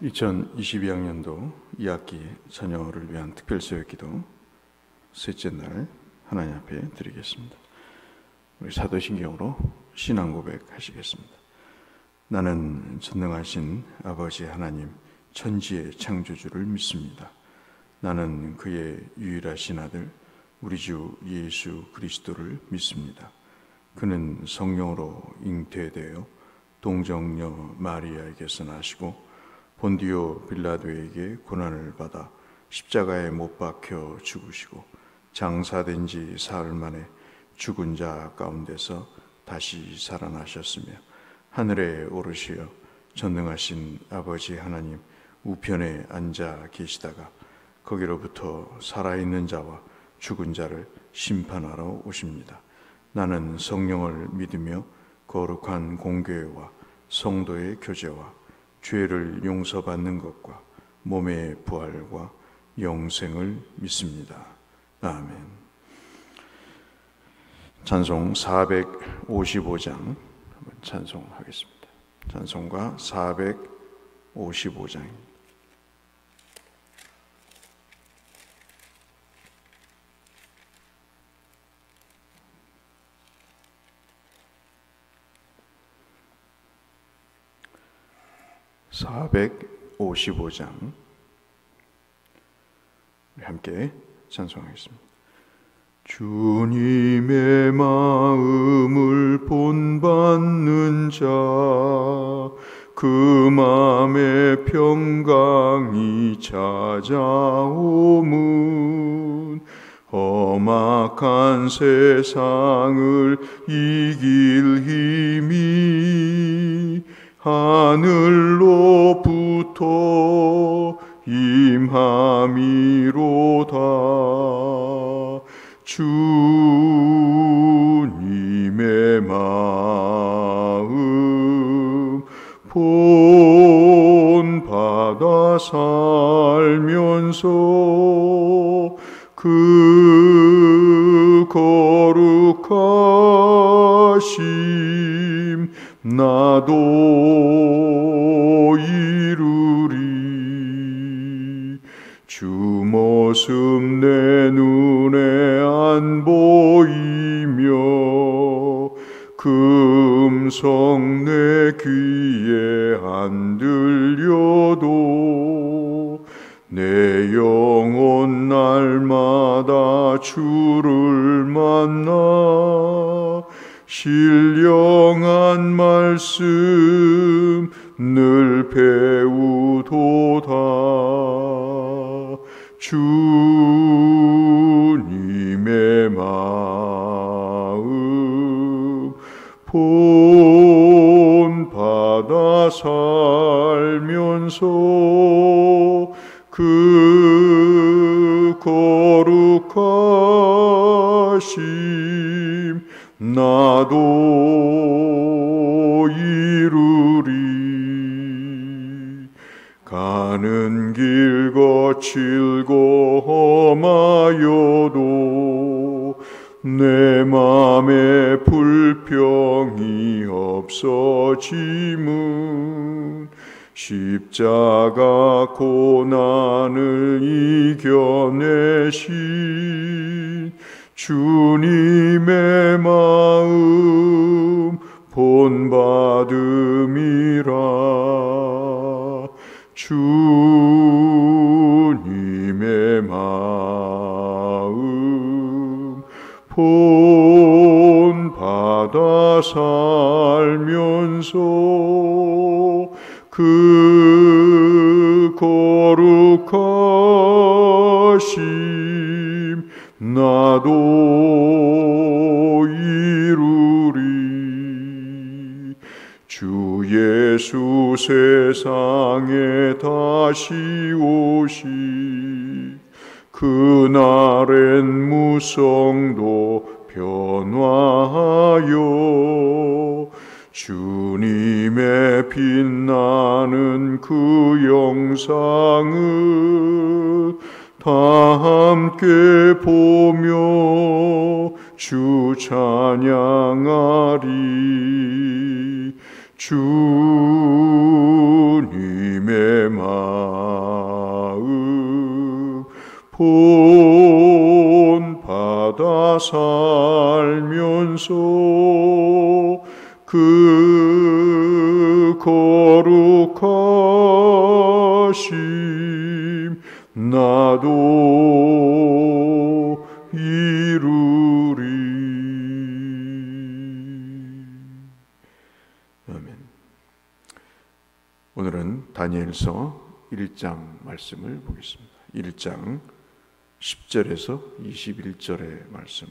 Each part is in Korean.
2022학년도 2학기 자녀를 위한 특별새벽기도 셋째 날 하나님 앞에 드리겠습니다. 우리 사도신경으로 신앙 고백하시겠습니다. 나는 전능하신 아버지 하나님 천지의 창조주를 믿습니다. 나는 그의 유일하신 아들 우리 주 예수 그리스도를 믿습니다. 그는 성령으로 잉태되어 동정녀 마리아에게서 나시고 본디오 빌라도에게 고난을 받아 십자가에 못 박혀 죽으시고 장사된 지 사흘 만에 죽은 자 가운데서 다시 살아나셨으며 하늘에 오르시어 전능하신 아버지 하나님 우편에 앉아 계시다가 거기로부터 살아있는 자와 죽은 자를 심판하러 오십니다. 나는 성령을 믿으며 거룩한 공교회와 성도의 교제와 죄를 용서받는 것과 몸의 부활과 영생을 믿습니다. 아멘. 찬송 455장 찬송하겠습니다. 찬송가 455장입니다. 우리 함께 찬송하겠습니다. 주님의 마음을 본받는 자 그 맘에 평강이 찾아오문 험악한 세상을 이길 힘이 하늘로부터 임함이로다. 주님의 마음 본받아 살면서 그 거룩하심 나도 이루리. 주 모습 내 눈에 안 보이며 그 음성 내 귀에 안 들려도 내 영혼 날마다 주를 만나 신령한 말씀 늘 배우도다. 주님의 마음 본받아 살면서 그 거룩하심 나도 이루리. 가는 길 거칠고 험하여도 내 맘에 불평이 없어짐은 십자가 고난을 이겨내신 주님의 마음 본받음이라. 주님의 마음 본받아 살면서 그 거룩하심 나도 이루리. 주 예수 세상에 다시 오시 그날엔 무성도 변화하여 주님의 빛나는 그 영상을 다 함께 보며 주 찬양하리. 주님의 말 본받아 살면서 그 거룩하심 나도 이루리. 아멘. 오늘은 다니엘서 1장 말씀을 보겠습니다. 1장 10절에서 21절의 말씀.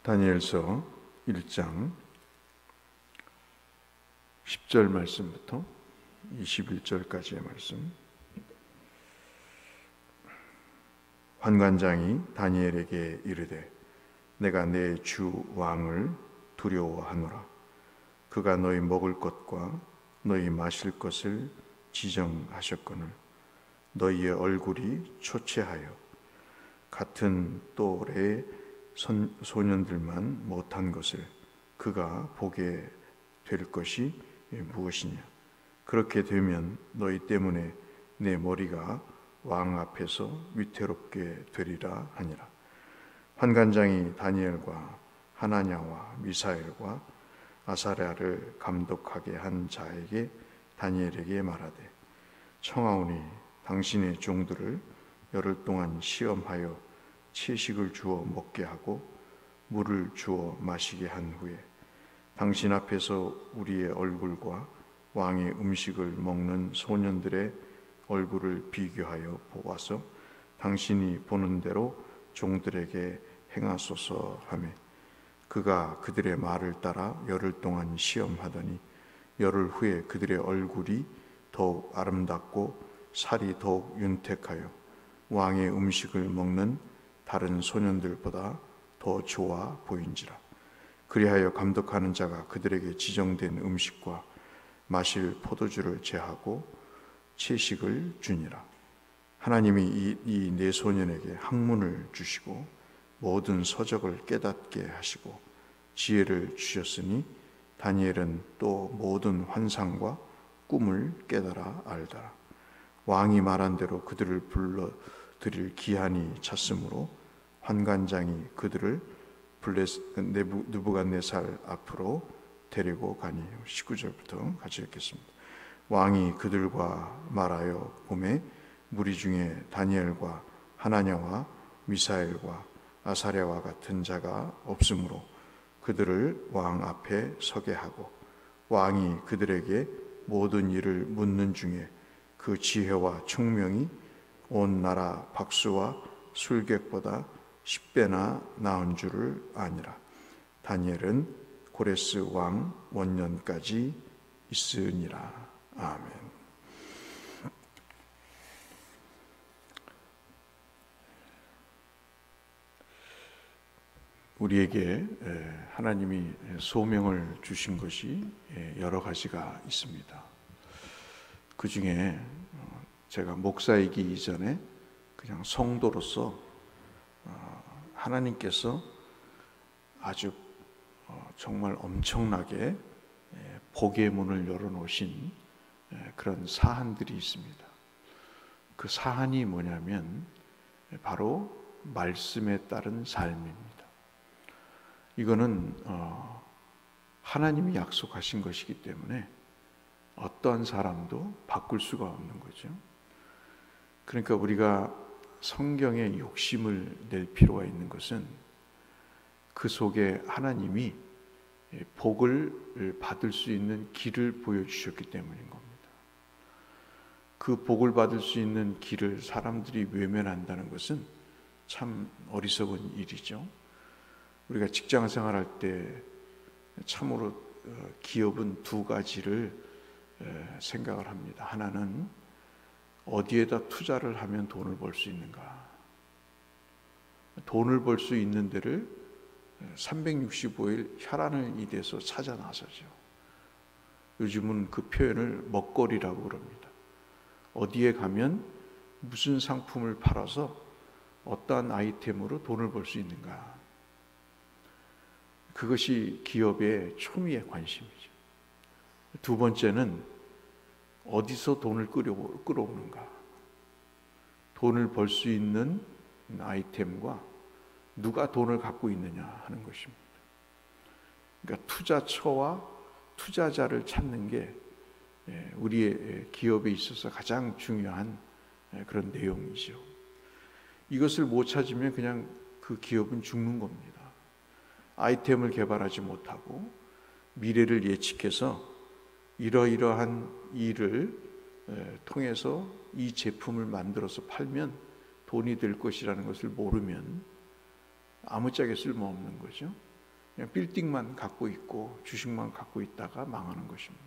다니엘서 1장 10절 말씀부터 21절까지의 말씀. 환관장이 다니엘에게 이르되 내가 내 주 왕을 두려워하노라. 그가 너희 먹을 것과 너희 마실 것을 지정하셨거늘 너희의 얼굴이 초췌하여 같은 또래의 소년들만 못한 것을 그가 보게 될 것이 무엇이냐. 그렇게 되면 너희 때문에 내 머리가 왕 앞에서 위태롭게 되리라 하니라. 환관장이 다니엘과 하나냐와 미사엘과 아사랴를 감독하게 한 자에게 다니엘에게 말하되 청하오니 당신의 종들을 열흘 동안 시험하여 채식을 주어 먹게 하고 물을 주어 마시게 한 후에 당신 앞에서 우리의 얼굴과 왕의 음식을 먹는 소년들의 얼굴을 비교하여 보아서 당신이 보는 대로 종들에게 행하소서 하며 그가 그들의 말을 따라 열흘 동안 시험하더니 열흘 후에 그들의 얼굴이 더욱 아름답고 살이 더욱 윤택하여 왕의 음식을 먹는 다른 소년들보다 더 좋아 보인지라. 그리하여 감독하는 자가 그들에게 지정된 음식과 마실 포도주를 제하고 채식을 주니라. 하나님이 이 네 소년에게 학문을 주시고 모든 서적을 깨닫게 하시고 지혜를 주셨으니 다니엘은 또 모든 환상과 꿈을 깨달아 알더라. 왕이 말한 대로 그들을 불러 드릴 기한이 찼으므로 환관장이 그들을 느부갓네살 앞으로 데리고 가니. 19절부터 같이 읽겠습니다. 왕이 그들과 말하여 보매 무리 중에 다니엘과 하나냐와 미사엘과 아사랴와 같은 자가 없으므로 그들을 왕 앞에 서게 하고 왕이 그들에게 모든 일을 묻는 중에 그 지혜와 총명이 온 나라 박수와 술객보다 10배나 나은 줄을 아니라. 다니엘은 고레스 왕 원년까지 있으니라. 아멘. 우리에게 하나님이 소명을 주신 것이 여러 가지가 있습니다. 그 중에 제가 목사이기 이전에 그냥 성도로서 하나님께서 아주 정말 엄청나게 복의 문을 열어놓으신 그런 사안들이 있습니다. 그 사안이 뭐냐면 바로 말씀에 따른 삶입니다. 이거는 하나님이 약속하신 것이기 때문에 어떠한 사람도 바꿀 수가 없는 거죠. 그러니까 우리가 성경에 욕심을 낼 필요가 있는 것은 그 속에 하나님이 복을 받을 수 있는 길을 보여주셨기 때문인 겁니다. 그 복을 받을 수 있는 길을 사람들이 외면한다는 것은 참 어리석은 일이죠. 우리가 직장 생활할 때 참으로 기업은 두 가지를 생각을 합니다. 하나는 어디에다 투자를 하면 돈을 벌 수 있는가. 돈을 벌 수 있는 데를 365일 혈안을 이대서 찾아 나서죠. 요즘은 그 표현을 먹거리라고 그럽니다. 어디에 가면 무슨 상품을 팔아서 어떠한 아이템으로 돈을 벌 수 있는가? 그것이 기업의 초미의 관심이죠. 두 번째는 어디서 돈을 끌어오는가? 돈을 벌 수 있는 아이템과 누가 돈을 갖고 있느냐 하는 것입니다. 그러니까 투자처와 투자자를 찾는 게 우리의 기업에 있어서 가장 중요한 그런 내용이죠. 이것을 못 찾으면 그냥 그 기업은 죽는 겁니다. 아이템을 개발하지 못하고 미래를 예측해서 이러이러한 일을 통해서 이 제품을 만들어서 팔면 돈이 될 것이라는 것을 모르면 아무짝에 쓸모없는 거죠. 그냥 빌딩만 갖고 있고 주식만 갖고 있다가 망하는 것입니다.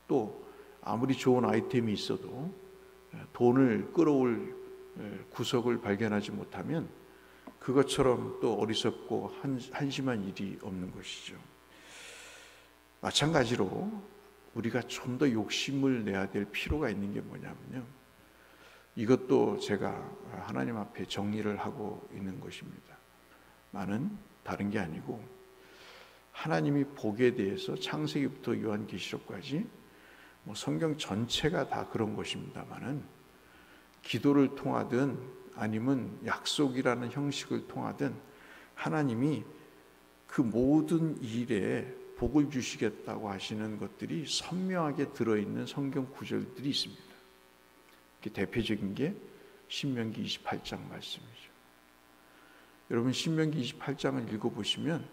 또 아무리 좋은 아이템이 있어도 돈을 끌어올 구석을 발견하지 못하면 그것처럼 또 어리석고 한심한 일이 없는 것이죠. 마찬가지로 우리가 좀 더 욕심을 내야 될 필요가 있는 게 뭐냐면요, 이것도 제가 하나님 앞에 정리를 하고 있는 것입니다. 많은 다른 게 아니고 하나님이 복에 대해서 창세기부터 요한계시록까지 성경 전체가 다 그런 것입니다만은 기도를 통하든 아니면 약속이라는 형식을 통하든 하나님이 그 모든 일에 복을 주시겠다고 하시는 것들이 선명하게 들어있는 성경 구절들이 있습니다. 대표적인 게 신명기 28장 말씀이죠. 여러분 신명기 28장을 읽어보시면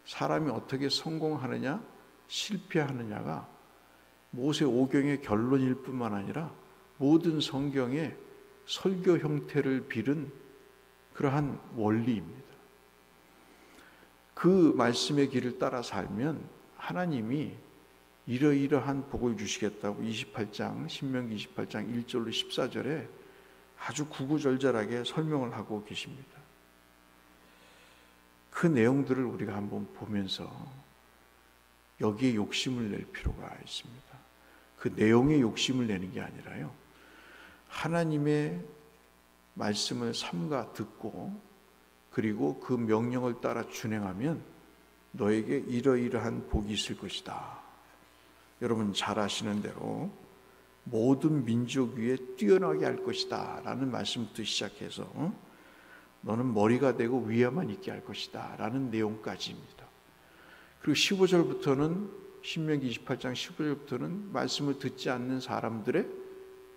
사람이 어떻게 성공하느냐 실패하느냐가 모세 오경의 결론일 뿐만 아니라 모든 성경의 설교 형태를 빌은 그러한 원리입니다. 그 말씀의 길을 따라 살면 하나님이 이러이러한 복을 주시겠다고 28장 신명기 28장 1절로 14절에 아주 구구절절하게 설명을 하고 계십니다. 그 내용들을 우리가 한번 보면서 여기에 욕심을 낼 필요가 있습니다. 그 내용에 욕심을 내는 게 아니라요, 하나님의 말씀을 삼가 듣고 그리고 그 명령을 따라 준행하면 너에게 이러이러한 복이 있을 것이다. 여러분 잘 아시는 대로 모든 민족 위에 뛰어나게 할 것이다 라는 말씀부터 시작해서 너는 머리가 되고 위에만 있게 할 것이다 라는 내용까지입니다. 그리고 15절부터는 신명기 28장 15절부터는 말씀을 듣지 않는 사람들의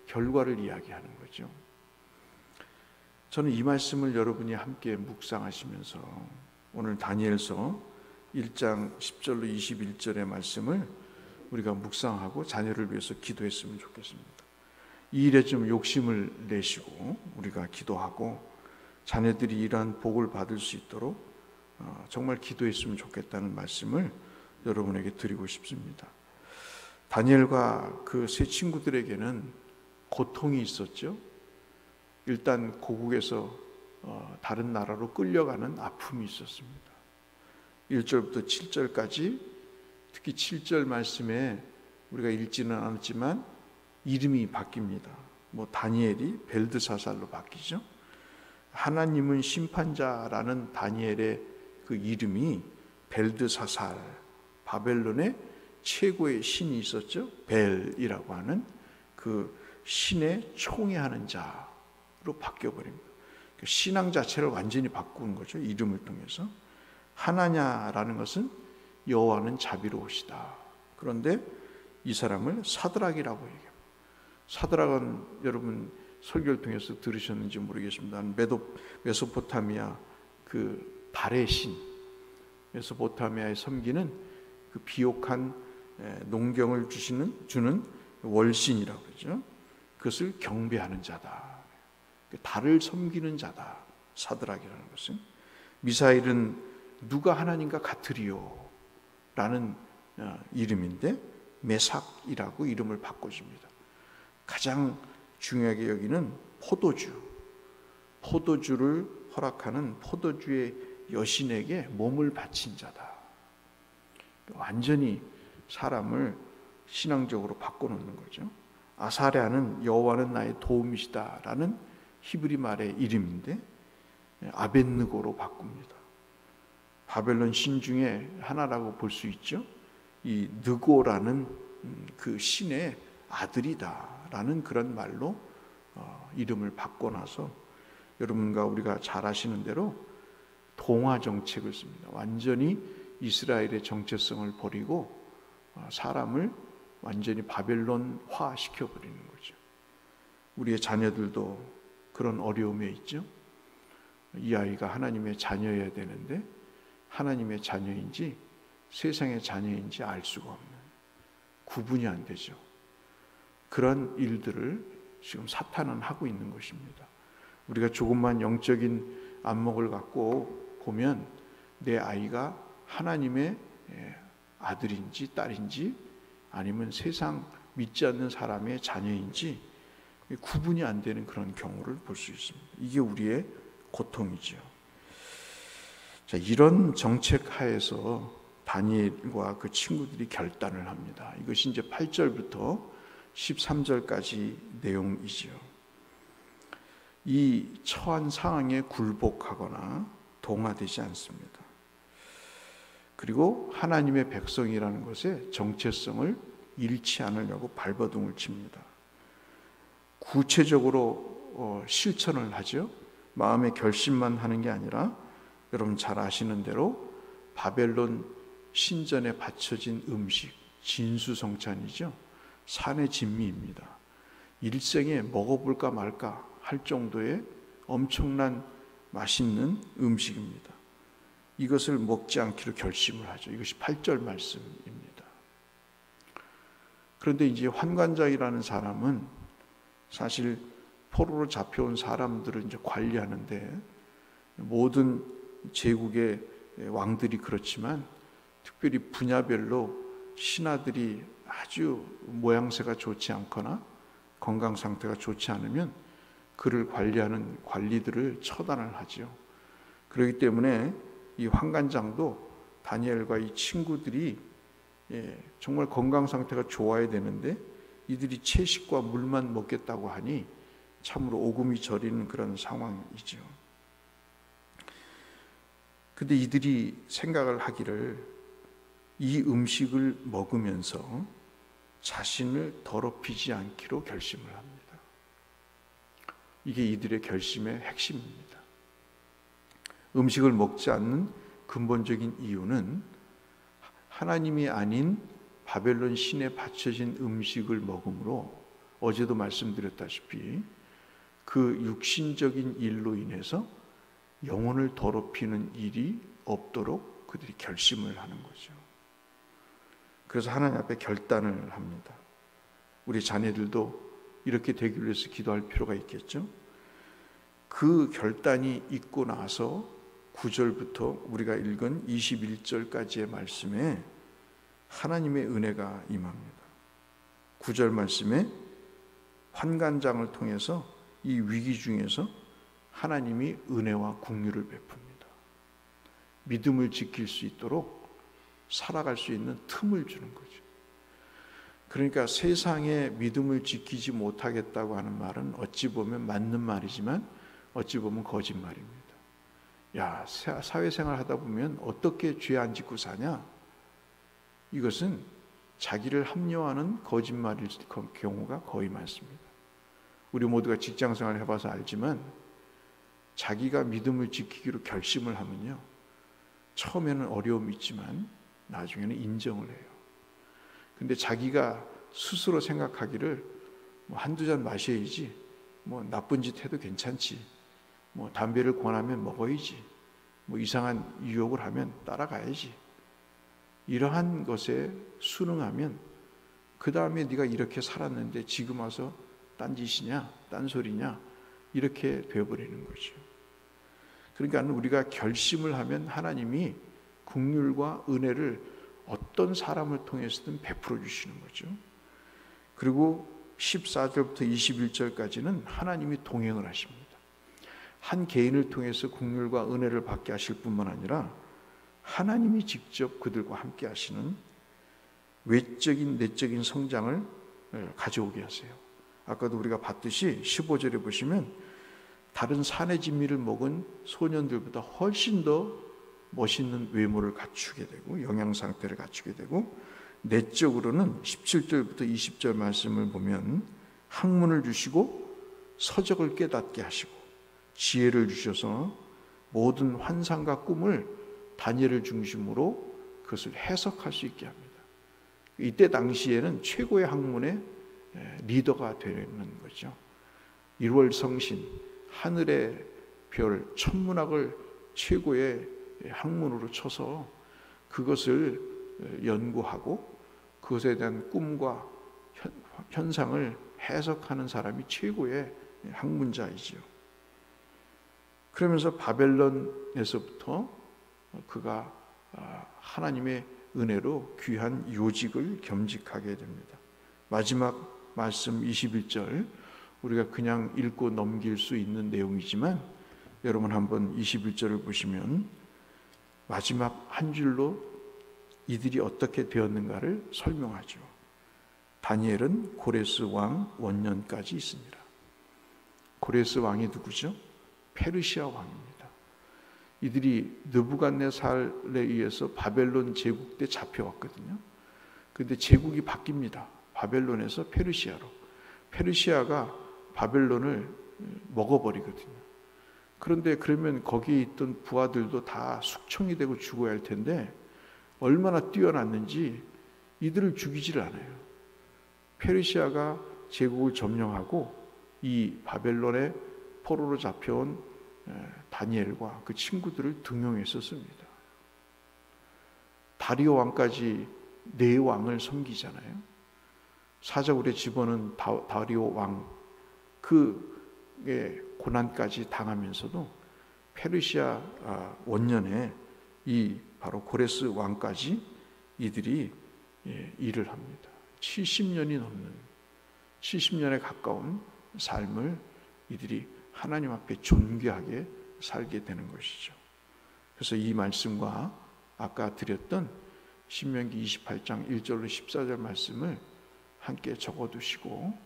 결과를 이야기하는 거죠. 저는 이 말씀을 여러분이 함께 묵상하시면서 오늘 다니엘서 1장 10절로 21절의 말씀을 우리가 묵상하고 자녀를 위해서 기도했으면 좋겠습니다. 이 일에 좀 욕심을 내시고 우리가 기도하고 자녀들이 이러한 복을 받을 수 있도록 정말 기도했으면 좋겠다는 말씀을 여러분에게 드리고 싶습니다. 다니엘과 그 세 친구들에게는 고통이 있었죠. 일단 고국에서 다른 나라로 끌려가는 아픔이 있었습니다. 1절부터 7절까지 특히 7절 말씀에 우리가 읽지는 않았지만 이름이 바뀝니다. 다니엘이 벨드사살로 바뀌죠. 하나님은 심판자라는 다니엘의 그 이름이 벨드사살, 바벨론의 최고의 신이 있었죠. 벨이라고 하는 그 신의 총애하는 자로 바뀌어버립니다. 신앙 자체를 완전히 바꾸는 거죠. 이름을 통해서. 하나냐라는 것은 여호와는 자비로우시다. 그런데 이 사람을 사드락이라고 얘기합니다. 사드락은 여러분 설교를 통해서 들으셨는지 모르겠습니다. 메소포타미아 그 달의 신, 메소포타미아에 섬기는 그 비옥한 농경을 주는 월신이라고 그러죠. 그것을 경배하는 자다. 달을 섬기는 자다. 사드락이라는 것은. 미사일은 누가 하나님과 같으리요? 라는 이름인데 메삭이라고 이름을 바꿔줍니다. 가장 중요하게 여기는 포도주를 허락하는 포도주의 여신에게 몸을 바친 자다. 완전히 사람을 신앙적으로 바꿔놓는 거죠. 아사랴는 여호와는 나의 도움이시다 라는 히브리 말의 이름인데 아벳느고로 바꿉니다. 바벨론 신 중에 하나라고 볼 수 있죠. 이 느고라는 그 신의 아들이다라는 그런 말로 이름을 바꿔놔서 여러분과 우리가 잘 아시는 대로 동화 정책을 씁니다. 완전히 이스라엘의 정체성을 버리고 사람을 완전히 바벨론화 시켜버리는 거죠. 우리의 자녀들도 그런 어려움에 있죠. 이 아이가 하나님의 자녀여야 되는데 하나님의 자녀인지 세상의 자녀인지 알 수가 없는, 구분이 안 되죠. 그런 일들을 지금 사탄은 하고 있는 것입니다. 우리가 조금만 영적인 안목을 갖고 보면 내 아이가 하나님의 아들인지 딸인지 아니면 세상 믿지 않는 사람의 자녀인지 구분이 안 되는 그런 경우를 볼 수 있습니다. 이게 우리의 고통이죠. 자, 이런 정책 하에서 다니엘과 그 친구들이 결단을 합니다. 이것이 이제 8절부터 13절까지 내용이죠. 이 처한 상황에 굴복하거나 동화되지 않습니다. 그리고 하나님의 백성이라는 것의 정체성을 잃지 않으려고 발버둥을 칩니다. 구체적으로 실천을 하죠. 마음의 결심만 하는 게 아니라 여러분 잘 아시는 대로 바벨론 신전에 바쳐진 음식, 진수성찬이죠. 산의 진미입니다. 일생에 먹어볼까 말까 할 정도의 엄청난 맛있는 음식입니다. 이것을 먹지 않기로 결심을 하죠. 이것이 8절 말씀입니다. 그런데 이제 환관장이라는 사람은 사실 포로로 잡혀온 사람들을 이제 관리하는데 모든 제국의 왕들이 그렇지만 특별히 분야별로 신하들이 아주 모양새가 좋지 않거나 건강 상태가 좋지 않으면 그를 관리하는 관리들을 처단을 하죠. 그렇기 때문에 이 환관장도 다니엘과 이 친구들이 정말 건강 상태가 좋아야 되는데 이들이 채식과 물만 먹겠다고 하니 참으로 오금이 저리는 그런 상황이죠. 근데 이들이 생각을 하기를 이 음식을 먹으면서 자신을 더럽히지 않기로 결심을 합니다. 이게 이들의 결심의 핵심입니다. 음식을 먹지 않는 근본적인 이유는 하나님이 아닌 바벨론 신에 바쳐진 음식을 먹음으로 어제도 말씀드렸다시피 그 육신적인 일로 인해서 영혼을 더럽히는 일이 없도록 그들이 결심을 하는 거죠. 그래서 하나님 앞에 결단을 합니다. 우리 자녀들도 이렇게 되기 위해서 기도할 필요가 있겠죠. 그 결단이 있고 나서 9절부터 우리가 읽은 21절까지의 말씀에 하나님의 은혜가 임합니다. 9절 말씀에 환관장을 통해서 이 위기 중에서 하나님이 은혜와 긍휼을 베풉니다. 믿음을 지킬 수 있도록 살아갈 수 있는 틈을 주는 거죠. 그러니까 세상에 믿음을 지키지 못하겠다고 하는 말은 어찌 보면 맞는 말이지만 어찌 보면 거짓말입니다. 야, 사회생활 하다 보면 어떻게 죄 안 짓고 사냐? 이것은 자기를 합리화하는 거짓말일 경우가 거의 많습니다. 우리 모두가 직장생활 해봐서 알지만 자기가 믿음을 지키기로 결심을 하면요, 처음에는 어려움이 있지만 나중에는 인정을 해요. 근데 자기가 스스로 생각하기를 한두 잔 마셔야지, 나쁜 짓 해도 괜찮지, 담배를 권하면 먹어야지, 이상한 유혹을 하면 따라가야지, 이러한 것에 순응하면 그 다음에 네가 이렇게 살았는데 지금 와서 딴짓이냐 딴소리냐 이렇게 되어버리는 거죠. 그러니까 우리가 결심을 하면 하나님이 긍휼과 은혜를 어떤 사람을 통해서든 베풀어 주시는 거죠. 그리고 14절부터 21절까지는 하나님이 동행을 하십니다. 한 개인을 통해서 긍휼과 은혜를 받게 하실 뿐만 아니라 하나님이 직접 그들과 함께 하시는 외적인 내적인 성장을 가져오게 하세요. 아까도 우리가 봤듯이 15절에 보시면 다른 산의 진미를 먹은 소년들보다 훨씬 더 멋있는 외모를 갖추게 되고 영양 상태를 갖추게 되고, 내적으로는 17절부터 20절 말씀을 보면 학문을 주시고 서적을 깨닫게 하시고 지혜를 주셔서 모든 환상과 꿈을 다니엘을 중심으로 그것을 해석할 수 있게 합니다. 이때 당시에는 최고의 학문의 리더가 되는 거죠. 1월 성신, 하늘의 별, 천문학을 최고의 학문으로 쳐서 그것을 연구하고 그것에 대한 꿈과 현상을 해석하는 사람이 최고의 학문자이지요. 그러면서 바벨론에서부터 그가 하나님의 은혜로 귀한 요직을 겸직하게 됩니다. 마지막 말씀 21절, 우리가 그냥 읽고 넘길 수 있는 내용이지만 여러분 한번 21절을 보시면 마지막 한 줄로 이들이 어떻게 되었는가를 설명하죠. 다니엘은 고레스 왕 원년까지 있습니다. 고레스 왕이 누구죠? 페르시아 왕입니다. 이들이 느부갓네살에 의해서 바벨론 제국 때 잡혀왔거든요. 그런데 제국이 바뀝니다. 바벨론에서 페르시아로. 페르시아가 바벨론을 먹어버리거든요. 그런데 그러면 거기에 있던 부하들도 다 숙청이 되고 죽어야 할 텐데 얼마나 뛰어났는지 이들을 죽이질 않아요. 페르시아가 제국을 점령하고 이 바벨론의 포로로 잡혀온 다니엘과 그 친구들을 등용했었습니다. 다리오 왕까지 네 왕을 섬기잖아요. 사자굴에 집어넣은 다리오 왕, 그의 고난까지 당하면서도 페르시아 원년에 이 바로 고레스 왕까지 이들이 일을 합니다. 70년이 넘는 70년에 가까운 삶을 이들이 하나님 앞에 존귀하게 살게 되는 것이죠. 그래서 이 말씀과 아까 드렸던 신명기 28장 1절로 14절 말씀을 함께 적어두시고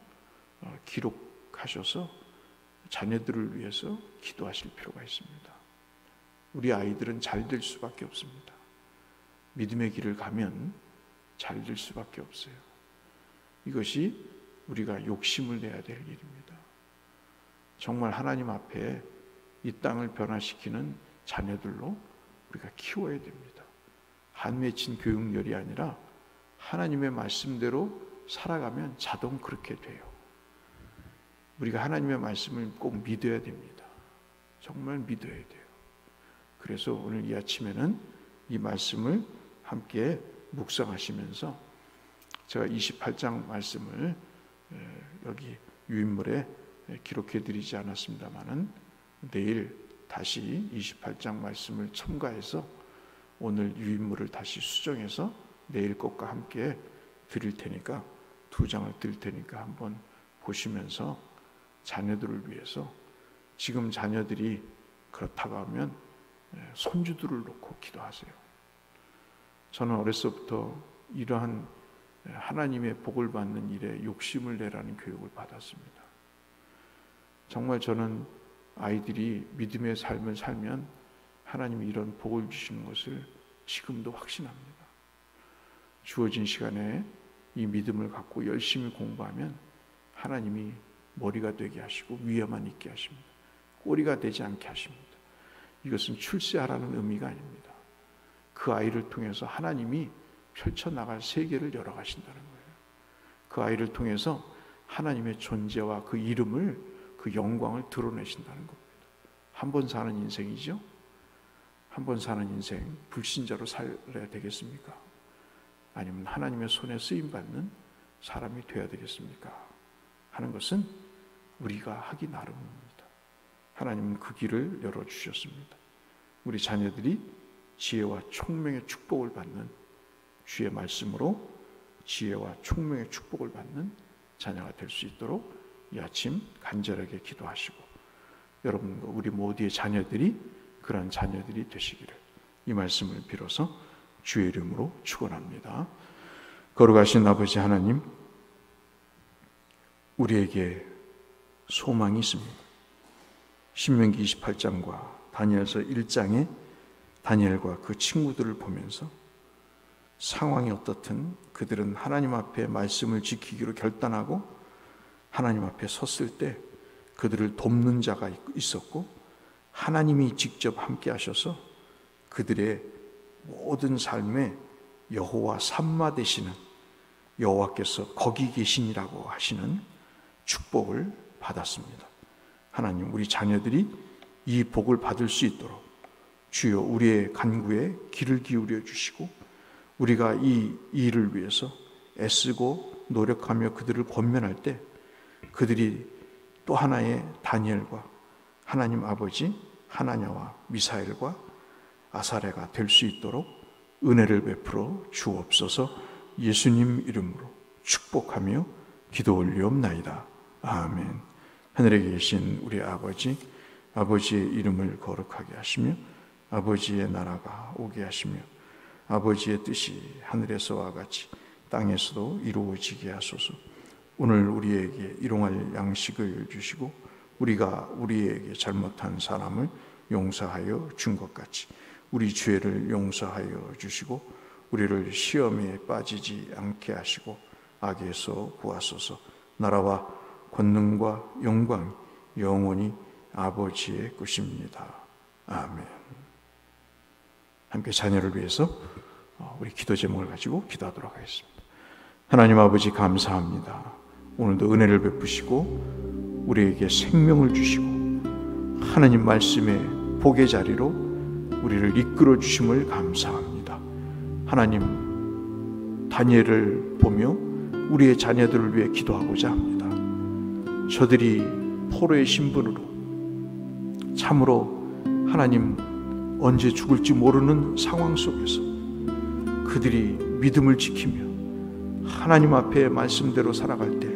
기록하셔서 자녀들을 위해서 기도하실 필요가 있습니다. 우리 아이들은 잘 될 수밖에 없습니다. 믿음의 길을 가면 잘 될 수밖에 없어요. 이것이 우리가 욕심을 내야 될 일입니다. 정말 하나님 앞에 이 땅을 변화시키는 자녀들로 우리가 키워야 됩니다. 한 맺힌 교육열이 아니라 하나님의 말씀대로 살아가면 자동 그렇게 돼요. 우리가 하나님의 말씀을 꼭 믿어야 됩니다. 정말 믿어야 돼요. 그래서 오늘 이 아침에는 이 말씀을 함께 묵상하시면서 제가 28장 말씀을 여기 유인물에 기록해 드리지 않았습니다만은 내일 다시 28장 말씀을 첨가해서 오늘 유인물을 다시 수정해서 내일 것과 함께 드릴 테니까, 두 장을 드릴 테니까 한번 보시면서 자녀들을 위해서, 지금 자녀들이 그렇다고 하면 손주들을 놓고 기도하세요. 저는 어려서부터 이러한 하나님의 복을 받는 일에 욕심을 내라는 교육을 받았습니다. 정말 저는 아이들이 믿음의 삶을 살면 하나님이 이런 복을 주시는 것을 지금도 확신합니다. 주어진 시간에 이 믿음을 갖고 열심히 공부하면 하나님이 머리가 되게 하시고 위에만 있게 하십니다. 꼬리가 되지 않게 하십니다. 이것은 출세하라는 의미가 아닙니다. 그 아이를 통해서 하나님이 펼쳐나갈 세계를 열어가신다는 거예요. 그 아이를 통해서 하나님의 존재와 그 이름을, 그 영광을 드러내신다는 겁니다. 한 번 사는 인생이죠. 한 번 사는 인생 불신자로 살아야 되겠습니까? 아니면 하나님의 손에 쓰임받는 사람이 되어야 되겠습니까? 하는 것은 우리가 하기 나름입니다. 하나님은 그 길을 열어주셨습니다. 우리 자녀들이 지혜와 총명의 축복을 받는, 주의 말씀으로 지혜와 총명의 축복을 받는 자녀가 될 수 있도록 이 아침 간절하게 기도하시고, 여러분과 우리 모두의 자녀들이 그러한 자녀들이 되시기를 이 말씀을 빌어서 주의 이름으로 축원합니다. 거룩하신 아버지 하나님, 우리에게 소망이 있습니다. 신명기 28장과 다니엘서 1장에 다니엘과 그 친구들을 보면서 상황이 어떻든 그들은 하나님 앞에 말씀을 지키기로 결단하고 하나님 앞에 섰을 때 그들을 돕는 자가 있었고 하나님이 직접 함께 하셔서 그들의 모든 삶에 여호와 삼마 되시는 여호와께서 거기 계시니라고 하시는 축복을 받았습니다. 하나님, 우리 자녀들이 이 복을 받을 수 있도록 주여 우리의 간구에 귀를 기울여 주시고 우리가 이 일을 위해서 애쓰고 노력하며 그들을 권면할 때 그들이 또 하나의 다니엘과 하나님 아버지 하나냐와 미사엘과 아사레가 될 수 있도록 은혜를 베풀어 주옵소서. 예수님 이름으로 축복하며 기도 올리옵나이다. 아멘. 하늘에 계신 우리 아버지, 아버지의 이름을 거룩하게 하시며 아버지의 나라가 오게 하시며 아버지의 뜻이 하늘에서와 같이 땅에서도 이루어지게 하소서. 오늘 우리에게 일용할 양식을 주시고 우리가 우리에게 잘못한 사람을 용서하여 준 것 같이 우리 죄를 용서하여 주시고 우리를 시험에 빠지지 않게 하시고 악에서 구하소서. 나라와 권능과 영광이 영원히 아버지의 것입니다. 아멘. 함께 자녀를 위해서 우리 기도 제목을 가지고 기도하도록 하겠습니다. 하나님 아버지 감사합니다. 오늘도 은혜를 베푸시고 우리에게 생명을 주시고 하나님 말씀의 복의 자리로 우리를 이끌어 주심을 감사합니다. 하나님, 다니엘을 보며 우리의 자녀들을 위해 기도하고자 합니다. 저들이 포로의 신분으로 참으로 하나님 언제 죽을지 모르는 상황 속에서 그들이 믿음을 지키며 하나님 앞에 말씀대로 살아갈 때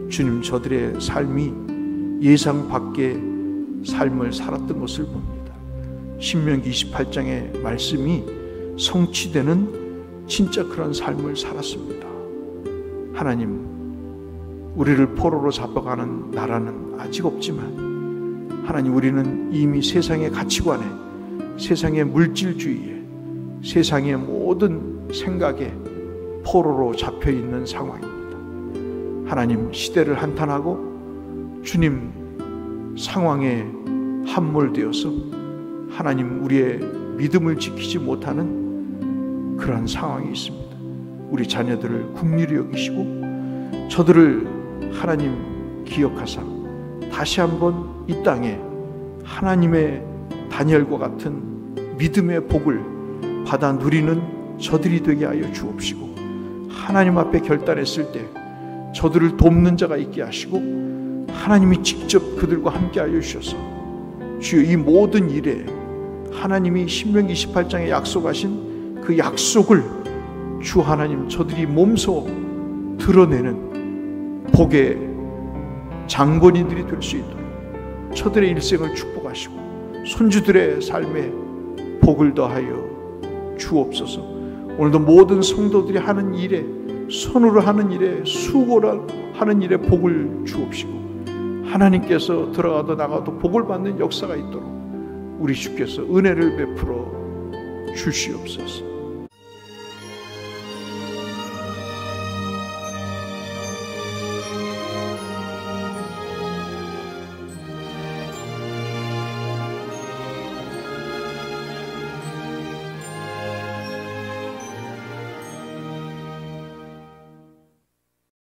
주님, 저들의 삶이 예상 밖의 삶을 살았던 것을 봅니다. 신명기 28장의 말씀이 성취되는 진짜 그런 삶을 살았습니다. 하나님, 우리를 포로로 잡아가는 나라는 아직 없지만 하나님, 우리는 이미 세상의 가치관에, 세상의 물질주의에, 세상의 모든 생각에 포로로 잡혀있는 상황입니다. 하나님, 시대를 한탄하고 주님 상황에 함몰되어서 하나님 우리의 믿음을 지키지 못하는 그러한 상황이 있습니다. 우리 자녀들을 긍휼히 여기시고 저들을 하나님 기억하사 다시 한번 이 땅에 하나님의 다니엘과 같은 믿음의 복을 받아 누리는 저들이 되게 하여 주옵시고 하나님 앞에 결단했을 때 저들을 돕는 자가 있게 하시고 하나님이 직접 그들과 함께 하여 주셔서 주여 이 모든 일에 하나님이 신명기 28장에 약속하신 그 약속을 주 하나님 저들이 몸소 드러내는 복의 장본인들이 될 수 있도록 저들의 일생을 축복하시고 손주들의 삶에 복을 더하여 주옵소서. 오늘도 모든 성도들이 하는 일에, 손으로 하는 일에, 수고를 하는 일에 복을 주옵시고 하나님께서 들어가도 나가도 복을 받는 역사가 있도록 우리 주께서 은혜를 베풀어 주시옵소서.